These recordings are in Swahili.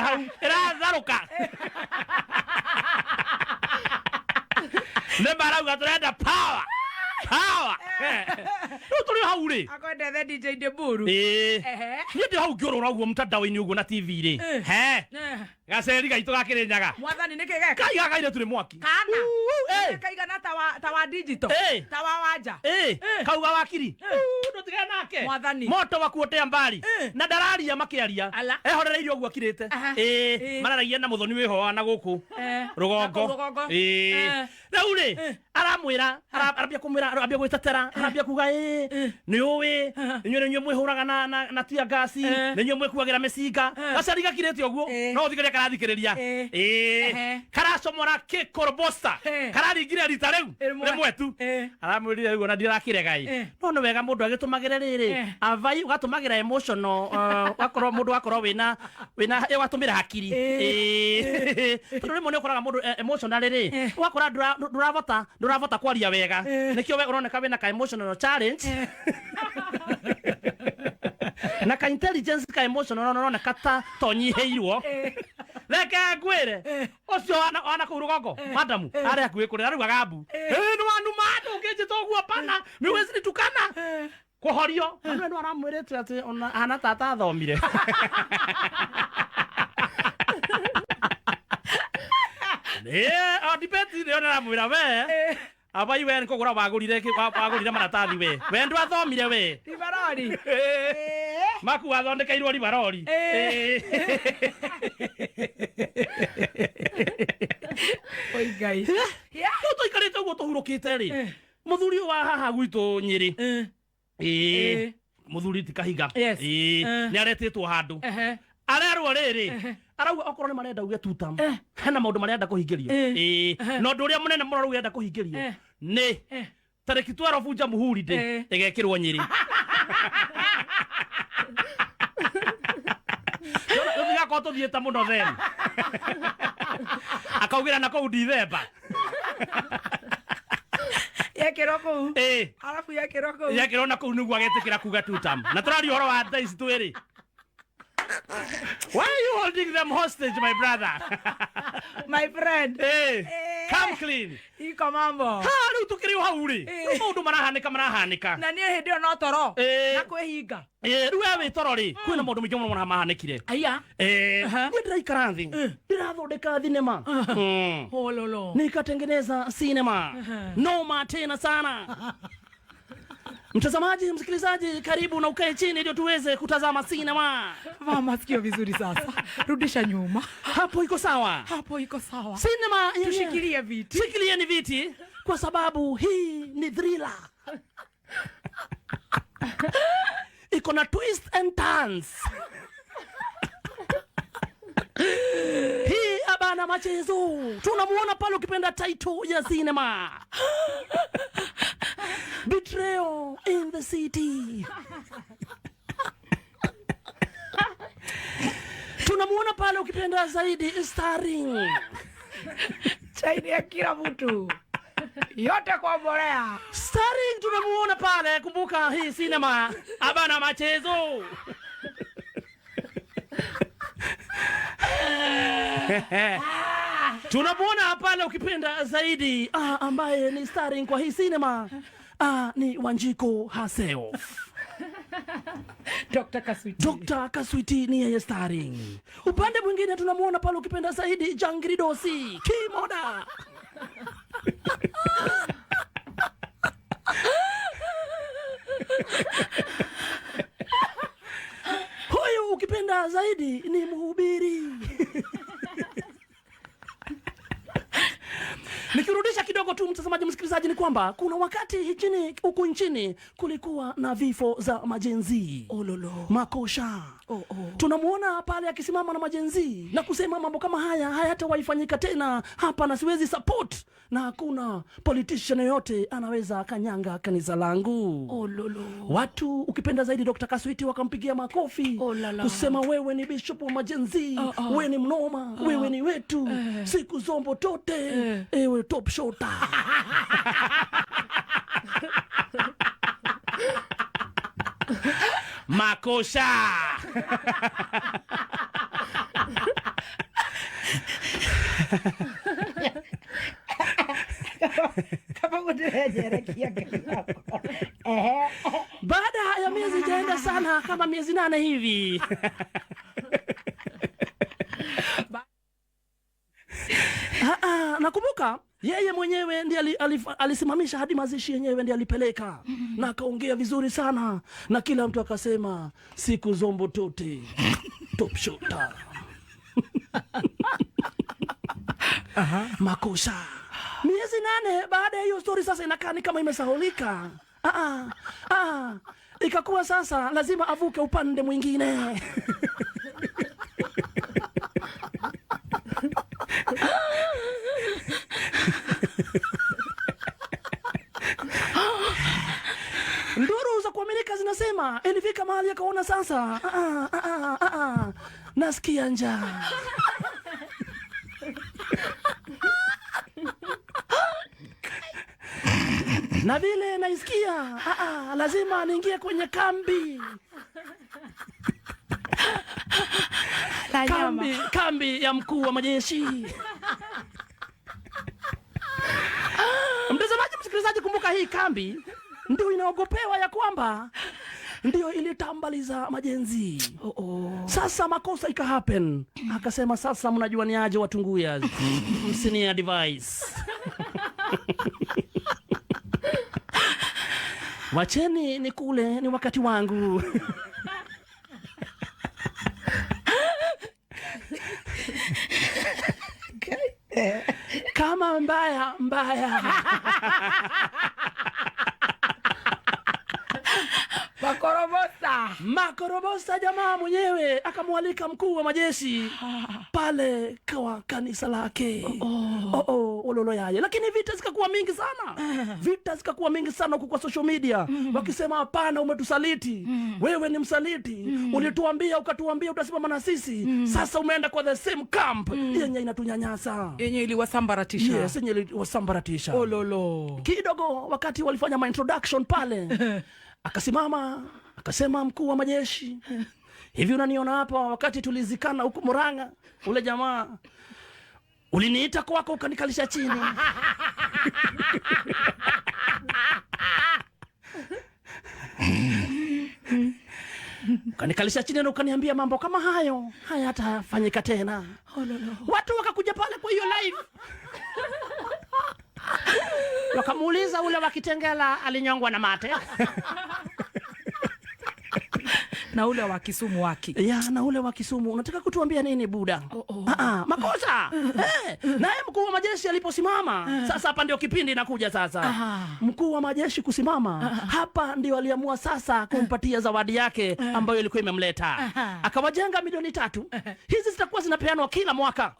hau ĩratharũka nĩ marauga tũrenda power rĩu tũrĩ hau rĩ akwendete DJ Deburu niĩ ndĩ hau ngĩũrũra ũguo mtandao-inĩ ũguo na TV rĩ gaceri gaitũ gakĩrĩ nyaga mwathani nĩkĩ geka kaiga kaire tũrĩ mwaki kana kaigana ta wa digital ta wa wanja kauga wakiri ndũtigane nake mwathani moto wakuotea mbari na ndararia makĩaria ehorereire ũguo akirĩte mararagia na mũthoni wĩhoa na gũkũ rũgongo rĩu rĩ aramwĩra arambia kũmwĩra arambia gwĩtetera arambia kuga nĩ ũĩ inyuĩ mwĩhũraga na tia gasi nĩnyuĩ mwĩkuagĩra mĩcinga gacari gakirĩte ũguo no thikĩrĩria karathikĩrĩria karacomora kĩkorobosta kararingire rita rĩu rĩmwe tu aramwĩrire rĩu ona ndirakĩrega no nĩ wega mũndũ agĩtũmagĩre rĩrĩ avai ũgatũmagĩra emotional wakorwo mũndũ wakorwo wĩna watũmĩra hakiri tondũ rĩmwe nĩ ũkoraga mũndũ emotional rĩrĩ ũgakora ndũravota kwaria wega nĩkĩo wega ũroneka wĩna ka emotional challenge na ka intelligence ka emotional ũroneka ta tonyihĩirwo reke ngwĩre ũcio wana kũu rũgongo madamu arĩa hakuhĩ kũrĩa arugaga mbu nĩ wanuma ndũngĩnjĩta ũguo pana nĩwĩci nitukana kũhorio nĩ aramwĩrĩte atĩ ona ana tata athomire debate nĩ ona aramwĩra we abai we nkogora wagũrire maratathi we ndwathomire we ribarori maku wathondekeirwo ribarori oi guys tũikarĩte ũguo tũhurũkĩte rĩ mũthuri wa haha gwitũ Nyĩrĩ mũthuri ti Kahiga nĩ aretĩtwo handũ arerwo rĩrĩ arauga okorwo nĩ marenda uge tutam hena maũndũ marenda kũhingĩrio no ũndũ ũrĩa mũnene mũno ũrenda kũhingĩrio nĩ tarĩki 12 Jamhuri Day ĩgekĩrwo Nyĩrĩ tũtigakorwo tũthiĩte mũno then akaugĩra na kũu Dithemba yekĩrwo kũu arabu yekĩrwo na kũu nĩguo agetĩkĩra kuga tutam na tũraria ũhoro wa thaa ici twĩrĩ. Why are you holding them hostage, my brother? My friend. Come clean. Iko mambo. Rĩu tũkĩrĩ hau rĩ. Maũndũ marahanĩka. Na niĩ hĩndĩ ĩyo no toro. Na kwĩhinga. Rĩu we wĩ toro rĩ. Kwĩna maũndũ maingĩ mũno mahanĩkire. Aya. Niĩ ndĩraikara thĩ. Ndĩrathondeka thinema. Hololo. Nikatengeneza sinema. Noma tena sana. Mtazamaji, msikilizaji, karibu na ukae chini ndio tuweze kutazama sinema. Mama, sikio vizuri sasa. Rudisha nyuma. Hapo iko sawa. Sinema tushikilie viti. Shikilieni viti kwa sababu hii ni thriller. Iko na twist and turns. Hii abana machezo. Tunamuona pale ukipenda title ya sinema. Betrayal in the City. Tunamuona pale ukipenda zaidi starring chaini ya kila mtu yote kwa borea. Starring tunamuona pale, kumbuka hii sinema abana machezo. Tunamuona pale ukipenda zaidi ambaye ni starring kwa hii sinema ni Wanjiku herself. Dr. Kaswiti ni yeye starring. Upande mwingine tunamuona pale ukipenda zaidi Jangridosi Kimoda. Huyu ukipenda zaidi ni mhubiri. Nikirudisha kidogo tu mtazamaji, msikilizaji, ni kwamba kuna wakati huku nchini kulikuwa na vifo za majenzi. Makosha. Tunamuona pale akisimama na majenzi na kusema mambo kama haya hayatawaifanyika tena hapa na siwezi support, na hakuna politician yoyote anaweza kanyanga kanisa langu. Watu ukipenda zaidi Dr. Kaswiti wakampigia makofi kusema wewe ni bishop wa majenzi, wewe ni mnoma, wewe ni wetu siku zombo tote, ewe top shota. Makosha. Baada ya miezi jaenda sana kama miezi 8 hivi. Nakumbuka yeye mwenyewe ndiye alisimamisha hadi mazishi yenyewe ndiye alipeleka. Na akaongea vizuri sana na kila mtu akasema siku zombo tote top shota. Makosa. Miezi 8 baada ya hiyo story sasa inakaa kama imesahulika. Ikakuwa sasa lazima avuke upande mwingine. Nduru za kuaminika zinasema ilifika mahali akaona sasa nasikia njaa. Na vile naisikia lazima niingie kwenye kambi ya mkuu wa majeshi. Mtazamaji, msikilizaji, kumbuka hii kambi ndio inaogopewa ya kwamba ndio ilitambaliza majenzi. Sasa makosa ika happen. Akasema sasa mnajua ni aje watunguya. Msini advice. Wacheni ni kule ni wakati wangu. Kama mbaya. Makorobosa jamaa mwenyewe akamwalika mkuu wa majeshi pale kwa kanisa lake. Ololo yaye. Lakini vita zikakuwa mingi sana huko kwa social media. Wakisema hapana, umetusaliti. Wewe ni msaliti. Ulituambia ukatuambia utasimama na sisi. Sasa umeenda kwa the same camp. Yenye inatunyanyasa. Yenye iliwasambaratisha. Yes, yenye iliwasambaratisha. Ololo. Kidogo wakati walifanya ma introduction pale. Akasimama, akasema mkuu wa majeshi, hivi unaniona hapa wakati tulizikana huko Murang'a, ule jamaa uliniita kwako ukanikalisha chini. Ukanikalisha chini na ukaniambia mambo kama hayo hayatafanyika tena. Watu wakakuja pale kwa hiyo live. Wakamuuliza ule wa Kitengela alinyongwa na mate. Na ule wa Kisumu waki. Na ule wa Kisumu. Unataka kutuambia nini Buda? Makosa. Naye mkuu wa majeshi aliposimama. Sasa hapa ndio kipindi inakuja sasa. Mkuu wa majeshi kusimama. Hapa ndio aliamua sasa kumpatia zawadi yake ambayo ilikuwa imemleta. Akawajenga milioni 3. Hizi zitakuwa zinapeanwa kila mwaka.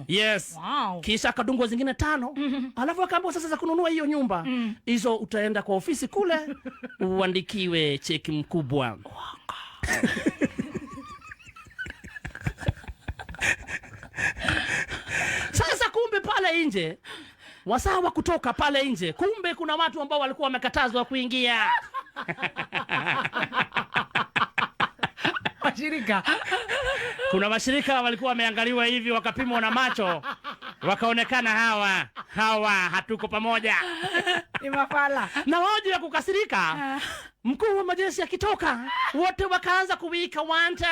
Yes. Wow. Kisha akadungwa zingine 5. Alafu akaambiwa sasa za kununua hiyo nyumba. Hizo utaenda kwa ofisi kule uandikiwe cheki mkubwa. Sasa kumbe pale nje wasawa kutoka pale nje, kumbe kuna watu ambao walikuwa wamekatazwa kuingia. Washirika. Kuna washirika walikuwa wameangaliwa hivi, wakapimwa na macho, wakaonekana hawa hatuko pamoja. Ni mafala. Na waje ya kukasirika. Mkuu wa majeshi akitoka, wote wakaanza kuwika wanta.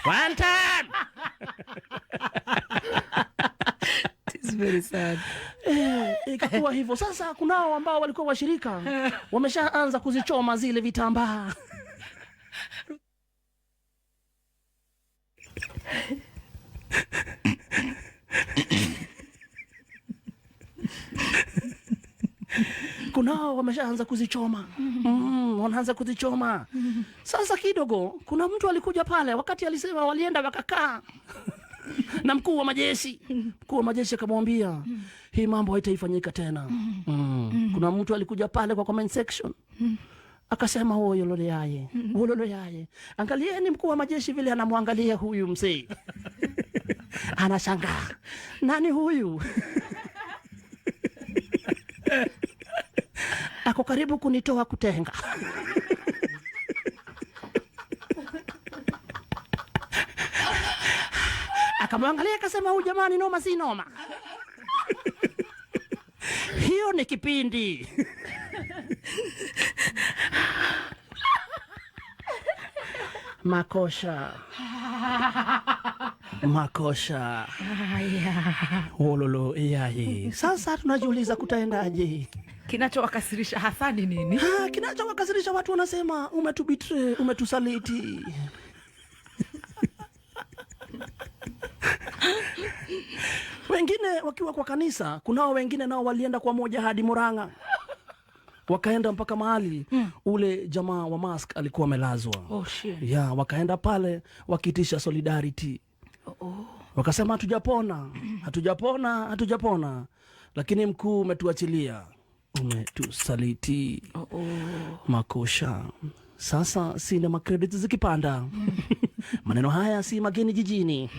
Wanta. It's very sad. Ikakuwa hivyo. Sasa kunao ambao walikuwa washirika wameshaanza kuzichoma zile vitambaa. Kunao wameshaanza kuzichoma. Wanaanza kuzichoma. Sasa kidogo kuna mtu alikuja pale wakati alisema walienda wakakaa na mkuu wa majeshi. Mkuu wa majeshi akamwambia hii mambo haitaifanyika tena. Kuna mtu alikuja pale kwa comment section. Akasema ololo yaye. Angalieni mkuu wa majeshi vile anamwangalia huyu mzee. Anashangaa. Nani huyu? Ako karibu kunitoa kutenga. Akamwangalia akasema huyu jamani noma si noma. Hiyo ni kipindi. Makosha. Ololo yai. Sasa tunajiuliza kutaendaje? Kinachowakasirisha hasa ni nini? Kinachowakasirisha watu wanasema umetubetray, umetusaliti. Wengine wakiwa kwa kanisa, kunao wengine nao walienda kwa moja hadi Murang'a. Wakaenda mpaka mahali ule jamaa wa mask alikuwa amelazwa. Oh shit. Yeah, wakaenda pale wakitisha solidarity. Wakasema hatujapona. Lakini mkuu umetuachilia. Umetusaliti. Makosha. Sasa sinema credits zikipanda. Maneno haya si mageni jijini.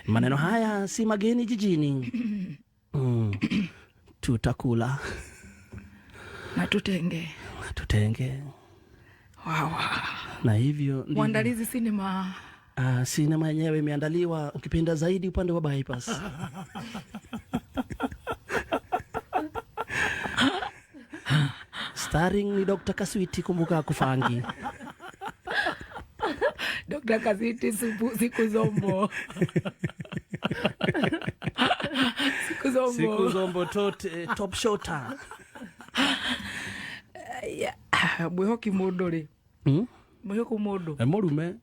Maneno haya si mageni jijini. Tutakula na tutenge. Wow. Na hivyo Mwandalizi sinema. Sinema yenyewe imeandaliwa ukipenda zaidi upande wa bypass. Starring ni Dr. Kaswiti, kumbuka kufangi. Dr. Kaswiti siku zombo. Siku zombo tote top shota. Mwihoki mundu ri. Mwihoku mundu. Murume.